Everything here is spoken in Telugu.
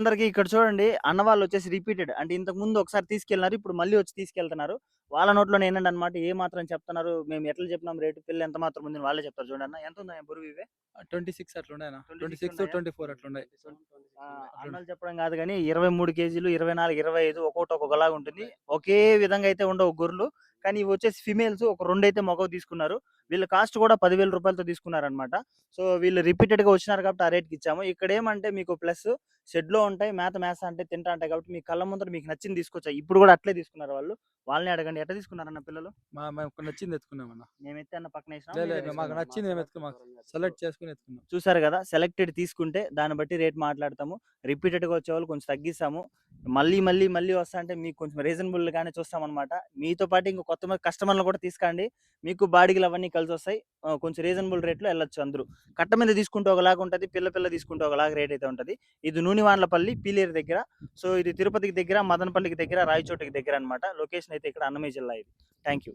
అందరికి ఇక్కడ చూడండి అన్నవాళ్ళొచ్చేసి రిపీటెడ్. అంటే ఇంతకుముందు ఒకసారి తీసుకెళ్లినారు. ఇప్పుడు మళ్ళీ వచ్చి తీసుకెళ్తున్నారు. వాళ్ళ నోట్లోనే ఇనండన్నమాట. ఏ మాత్రం చెప్తున్నారు. మేము ఎట్లా చెప్పినాం రేటు పిల్ల ఎంత మాత్రం ఉందని వాళ్ళే చెప్తారు చూడండన్న. ఎంతుందన్న బరువు ఇవి? 26 అట్లున్నాయన్న. 26 26, ఉన్నాయా? 24 అట్లున్నాయి. ఆ! అట్లున్నాయి. అన్నలు చెప్పడం కాదు గానీ 23 కేజీలు, 24, 25 ఒక్కోటి ఒక్కొక్కలాగా ఉంటుంది. ఒకే విధంగా అయితే ఉండవు గొర్రెలు. కానీ ఇవొచ్చేసి ఫిమేల్స్ ఒక రెండైతే మగవి తీసుకున్నారు. వీళ్ళ కాస్ట్ కూడా రూ. 10,000 తీసుకున్నారన్నమాట. సో, వీళ్ళు రిపీటెడ్‌గా వచ్చినారు కాబట్టి ఆ రేట్‌కి ఇచ్చాము. ఇక్కడేమంటే మీకు ప్లస్ షెడ్‌లో ఉంటాయి. మేత మేస్తా అంటే తింటా ఉంటాయి కాబట్టి మీ కళ్ళ ముందర మీకు నచ్చింది తీసుకోవచ్చు. ఇప్పుడు కూడా అట్లే తీసుకున్నారు వాళ్ళు. వాళ్ళనే అడగండి. ఎట్ట తీసుకున్నారన్న పిల్లలు? మేము నచ్చింది ఎత్తుకున్నామన్న. మేమైతే అన్న పక్కనేసినామా? లే లే మీరే మాకు తీసుకున్నారా? నచ్చింది మాకు సెలెక్ట్ చేసుకొని ఎత్తుకున్నాం. చూసారు గదా! సెలెక్టెడ్ తీసుకుంటే దాన్ని బట్టి రేట్ మాట్లాడతాము. రిపీటెడ్‌గా వచ్చేవాళ్ళు కొంచెం తగ్గిస్తాము. మళ్ళీ వస్తా అంటే మీకు కొంచెం రీజనబుల్‌గానే చూస్తామనమాట. మీతో పాటు ఇంక కస్టమర్‌లను కూడా తీసుకురండి. మీకు బాడీలు అవన్నీ కలిసొస్తాయి. కొంచెం రీజనబుల్ రేట్‌లో ఎళ్ళొచ్చు అందరూ. కట్ట మీద తీసుకుంటే ఒకలాగా ఉంటది. పిల్ల తీసుకుంటే ఒకలాగా రేట్ అయితే ఉంటది. ఇది నూనెవాండ్లపల్లి పీలేరు దగ్గర. సో, ఇది తిరుపతికి దగ్గర, మదనపల్లికి దగ్గర, రాయచోటికి దగ్గర అనమాట. లొకేషన్ అయితే ఇక్కడ అన్నమయ్య జిల్లా ఇది. Thank you.